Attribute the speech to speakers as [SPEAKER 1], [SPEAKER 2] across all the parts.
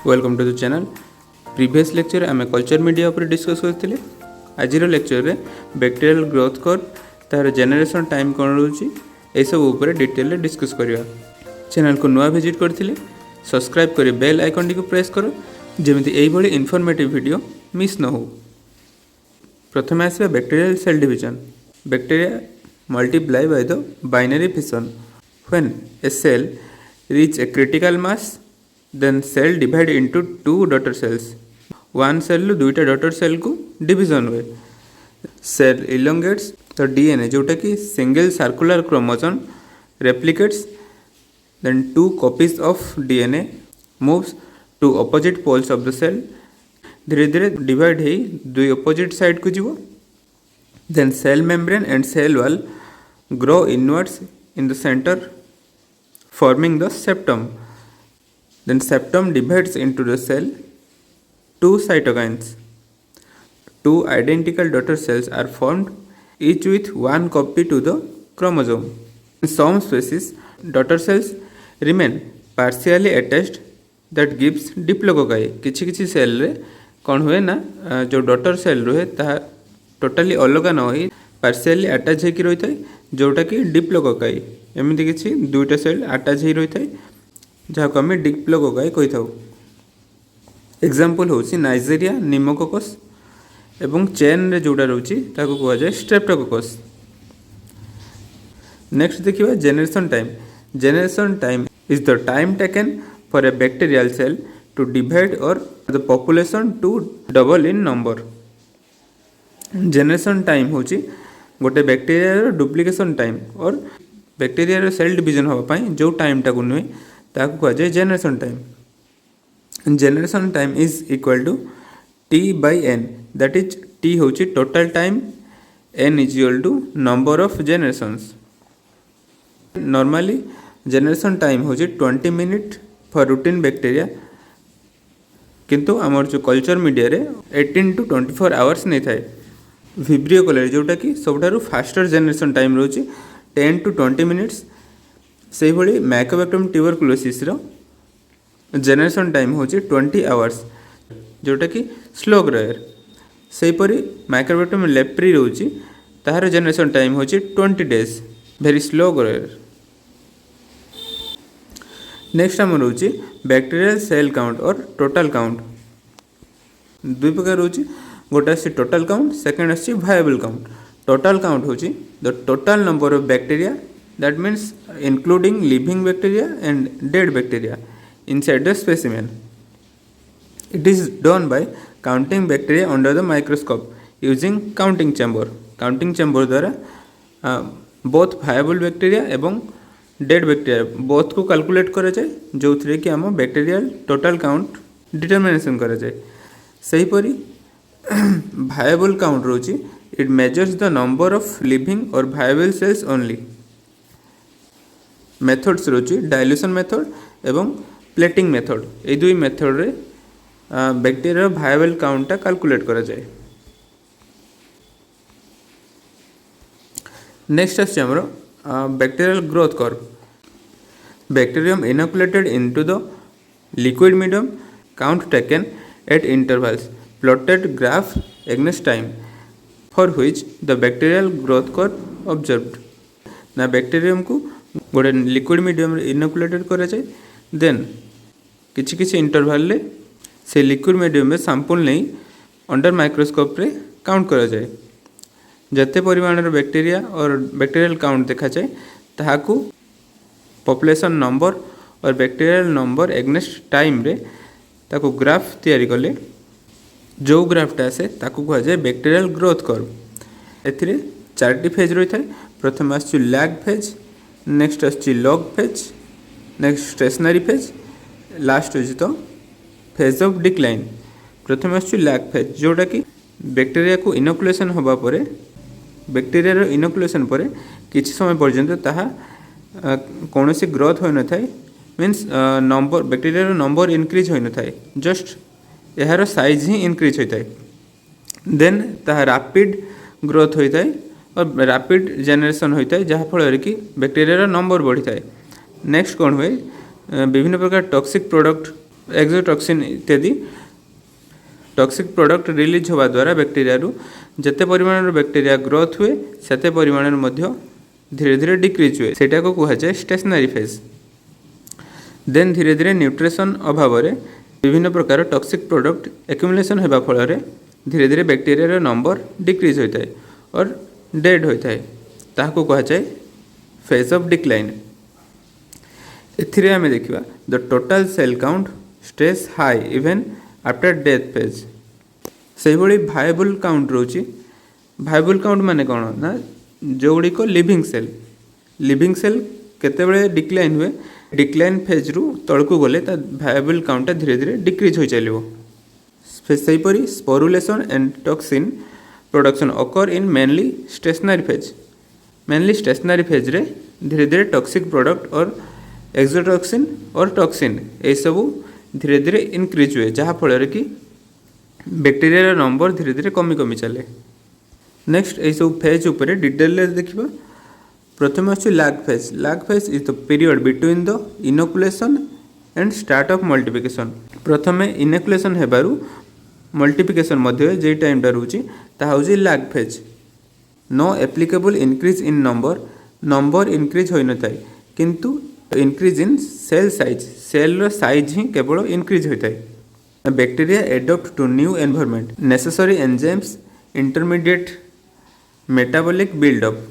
[SPEAKER 1] Welcome to the channel. Previous lecture आम culture media पर discuss करते। आज लेक्चर रे बैक्टीरियल ग्रोथ कर्व तार जेनरेशन टाइम कौन रोचे यह सब डिटेल डिस्कस करवा। चैनल को नुआ विजिट करते सब्सक्राइब कर बेल आइकन टी प्रेस कर जमी यही इनफॉर्मेटिव वीडियो मिस न हो। प्रथम आसवा bacterial cell division. Bacteria multiply by the binary fission. When a cell reach a critical mass, then cell divide into two daughter cells. One cell lu दुईटा daughter cell को division हुए। Cell elongates the DNA जोटा कि single circular chromosome replicates, then two copies of DNA moves to opposite poles of the cell. धीरे धीरे divide ही दुई opposite side को जीवो। Then cell membrane and cell wall grow inwards in the center, forming the septum. Then septum divides into the cell, two cytokines. Two identical daughter cells are formed, each with one copy to the chromosome. In some species, daughter cells remain partially attached, that gives diplococci. किछि किछि cell रे कौन हुए ना जो daughter cell रहे ता totally अलग न होई पार्शियली अटैच होकर रही है जोटा कि डिप्लोकोकाई। एमती किसी दुईटा सेल अटैच हो रही है जहाँ को आम डिप्लोकोकाई कही था। एग्जांपल हूँ नाइजेरिया निमोकोकस एवं चेन रे जोड़ा रोची ताको कहा जाए स्ट्रेप्टोकोकस। नेक्स्ट देखिए generation time. Generation time is the time taken for a bacterial cell to divide और the population to double in number. Generation time हूँ गोटे बैक्टीरिया डुप्लिकेशन टाइम और बैक्टीरिया सेल डिवीजन होगापाई जो टाइम टाक नुहे ताकू कहा जाए generation time. Generation time is equal to T by N, that is T हूँ total time, N is equal to number of generations. Normally generation time हूँ 20 मिनिट फॉर रूटीन बैक्टीरिया, किंतु आमर जो कल्चर मीडिया रे 18 to 24 hours नहीं थाए। Vibrio colour जोटा कि सबुठारु फास्टर जेनरेशन टाइम रोचे 10 to 20 मिनिट्स। से भली माइकोबैक्टीरियम ट्यूबरकुलोसिस रो जेनरेशन टाइम हूँ 20 आवर्स जोटा कि स्लो ग्रोयर। से परी माइकोबैक्टीरियम लेप्री रोची तार जेनरेशन टाइम हूँ 20 डेज, वेरी स्लो ग्रोयर। नेक्स्ट आम रोचे बैक्टीरियल सेल काउंट और टोटल काउंट। दुई प्रकार रोचे, गोटे आसी टोटल काउंट, सेकेंड आसी वायबल काउंट। टोटल काउंट हूँ the total number of bacteria, that means including living bacteria and dead bacteria inside the specimen. It is done by counting bacteria under the microscope using counting chamber. Counting chamber द्वारा both viable bacteria एवं dead bacteria both को calculate करा जाए, जो थी कि आम bacterial total count determination करा जाए। सही परी वायबल काउंट रोची it measures the number of living or viable cells only. Methods रोची डाइल्यूशन मेथड एवं प्लेटिंग मेथड। ये दुई मेथड रे बैक्टीरिया वायबल काउंट कैलकुलेट करा जाए। नेक्स्ट आछे हमरो bacterial growth curve. Bacterium inoculated into the liquid medium, count taken at intervals, plotted graph against time for which the bacterial growth curve observed। ना bacterium को गोटे liquid medium inoculated करा जाए, then किछि किछि इंटरवल ले से लिक्विड मीडियम में सैंपल नहीं अंडर माइक्रोस्कोप रे काउंट करा जाए। जते परिमाण बैक्टीरिया और बैक्टीरियल काउंट देखा जाए ताहाकू पॉपुलेशन नंबर और बैक्टीरियल नंबर एग्नेस्ट टाइम रे ताकू ग्राफ तैयारी कले जो ग्राफटा आसे ताकू कहा जाए बैक्टीरियल ग्रोथ कर्व। एथिरे चारटी फेज रही है। प्रथम आसुची लैग फेज, नेक्स्ट आसुची log phase, next stationary phase, last होची तो फेज ऑफ डिक्लाइन। प्रथम आसुची लैग फेज जोटा कि बैक्टीरिया को इनोकुलेशन होबा परे, बैक्टीरिया इनोकुलेशन परे किछि समय पर्यंत ताहा कौनसी ग्रोथ होई न थाए, means number bacteria number increase होई न थाए, जस्ट यार साइज ही इनक्रीज होता है। देन ताहा रैपिड ग्रोथ होता है और रैपिड जेनरेशन होता है जहाँ फल कि बैक्टीरिया नंबर बढ़ी थाए। नेक्स्ट कौन हुए विभिन्न प्रकार टॉक्सिक प्रोडक्ट एक्सोटॉक्सिन इत्यादि टॉक्सिक प्रोडक्ट रिलीज होवा द्वारा बैक्टीरिया जिते परिमाण बैक्टीरिया ग्रोथ हुए सेते परिमाण धीरे धीरे डिक्रीज हुए सेटा को कहुए स्टेशनरी फेज। देन धीरे धीरे न्यूट्रिशन अभाव विभिन्न प्रकार टॉक्सिक प्रोडक्ट एक्युमुलेशन होगा फल धीरे धीरे बैक्टीरिया नंबर डिक्रीज होता है और डेड होता है ताको कहुए फेज ऑफ डिक्लाइन। एथिरे आमे देखिबा the total sale count stage high even after death phase. से भली भाएबल काउंट रोची। भाएबल काउंट माने कौन ना जो गुड़ी को लिविंग सेल केतेबेले डिक्लाइन हुए डिक्लाइन फेज रु तलकू गले ता भाएबल काउंट धीरे धीरे डिक्रीज हो चलिबो। सेहीपरि sporulation and toxin production occur in mainly stationary phase. Mainly stationary phase रे धीरे धीरे टॉक्सिक प्रोडक्ट और एक्सोटॉक्सिन और टॉक्सिन ये सब धीरे धीरे इनक्रीज हुए जहाँ फल कि बैक्टीरिया नंबर धीरे धीरे कमी कमी चले। नेक्स्ट ये सब फेज उपर डिटेल देखा। प्रथम अच्छे lag phase. Lag phase is the period between the inoculation and start of multiplication. प्रथम इनोकुलेशन हेबारु मल्टीप्लिकेशन मध्य जे टाइमटा रोची ता होची lag phase. No applicable increase in number increase हो न थाए किंतु increase in cell size. Cell size ही केवल इंक्रीज होता है। Bacteria adapt to new environment necessary enzymes intermediate metabolic buildup.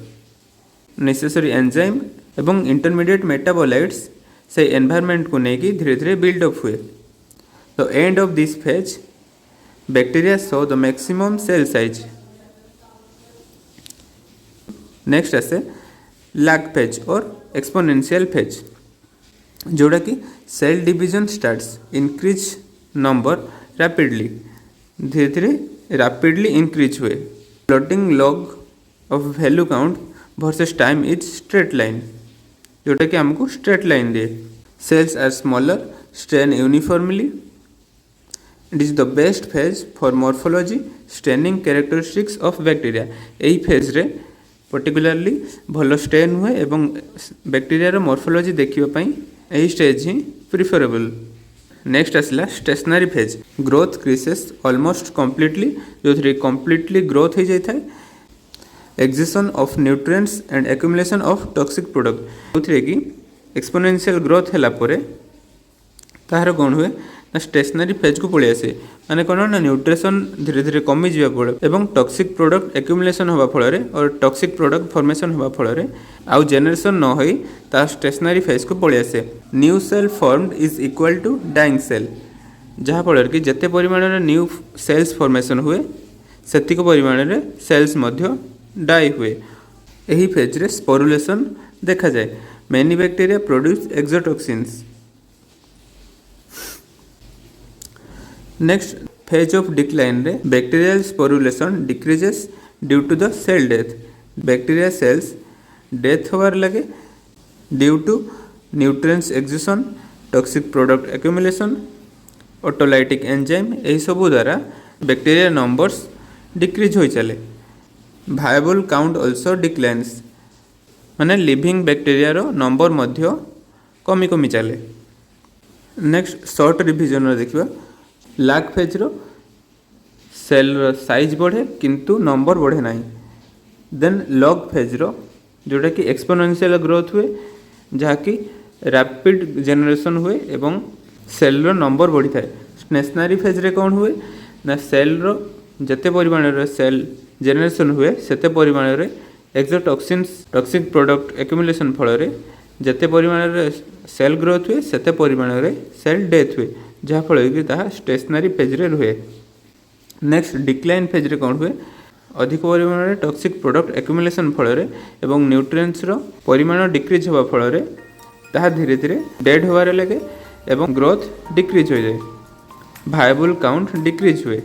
[SPEAKER 1] Necessary enzyme एवं इंटरमीडिएट मेटाबोलाइट्स से एनवायरनमेंट को लेकिन धीरे धीरे बिल्डअप हुए। The end of this phase bacteria so the maximum cell size. Next आसे लैग फेज और एक्सपोनेंशियल फेज जोड़ा कि cell division starts increase number rapidly धीरे धीरे रैपिडली इंक्रीज हुए। Plotting log of value count versus time is straight line जोटा कि हमको स्ट्रेट लाइन दिए। Cells are smaller stain uniformly. It is the best phase for morphology staining characteristics of bacteria. यही phase रे particularly भल stand हुए एवं bacteria morphology देखिबा यही स्टेज ही प्रिफरेबल। नेक्स्ट आसला स्टेशनरी फेज। ग्रोथ क्रिसेस ऑलमोस्ट कंप्लीटली जो थी कंप्लीटली ग्रोथ हो जाता है। Exhaustion of nutrients and accumulation of toxic product जो कि एक्सपोनेंशियल ग्रोथ है तार कौन हुए ना स्टेशनरी फेज को पलि आसे माने कौन ना न्यूट्रिशन धीरे धीरे कमी जा पड़े एवं टॉक्सिक प्रोडक्ट एक्युमुलेशन होगा फल और टॉक्सिक प्रोडक्ट फॉर्मेशन होगा फल आउ जेनरेशन न होई ता स्टेशनरी फेज को पलि आसे। New cell formed is equal to dying cell जहाँ फल कि जिते परिमाण में न्यू सेल्स फॉर्मेशन हुए सेतिक परिमाण में सेल्स मध्य डाई हुए। यही फेज रे स्पोरुलेशन देखा जाए। Many bacteria produce exotoxins. Next phase of decline रे bacterial sporulation decreases due to the cell death. Bacteria cells death होवार लगे due to nutrients exhaustion toxic product accumulation autolytic enzyme यही सब द्वारा बैक्टीरिया नंबर्स डिक्रीज हो चले। भाएबल count also डिक्लाइन्स माने living bacteria रो number मध्य कमी कमी चले। नेक्स्ट शॉर्ट रिविजन देखिबा। लाग फेज रो सेल रो साइज बढ़े किंतु नंबर बढ़े नहीं। देन लॉग फेज रो जोटा कि एक्सपोनेंशियल ग्रोथ हुए जहाँ कि रैपिड जेनरेशन हुए एवं सेल रो नंबर बढ़ी थाए। स्टेशनरी फेज रे कौन हुए ना सेल रो जते परिमाण रे सेल जेनरेशन हुए सेते परिमाण रे एक्सोटॉक्सिन्स टॉक्सिक प्रोडक्ट एक्युमुलेशन फल रे जते परिमाण रे सेल ग्रोथ हुए सेते परिमाण रे सेल डेथ हुए जहाँ फल कि ताहा स्टेशनरी फेज रे रुहे। नेक्स्ट डिक्लाइन फेज रे कौन हुए अधिक परिमाण रे टॉक्सिक प्रोडक्ट एक्युमुलेशन फल रे एवं न्यूट्रिएंट्स रो परिमाण डिक्रीज होवा फल रे ताहा धीरे धीरे डेड होवारे लगे एवं ग्रोथ डिक्रीज हो जाए। भाएबल काउंट डिक्रीज हुए।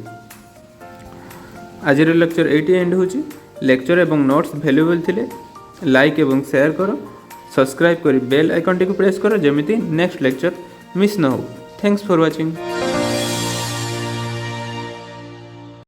[SPEAKER 1] आज लेक्चर एटी एंड होची। लेक्चर एवं नोट्स वैल्यूएबल थिले लाइक एवं शेयर करो सब्सक्राइब करी बेल आइकन टी को प्रेस करो जेमिति नेक्स्ट लेक्चर मिस न हो। Thanks for watching.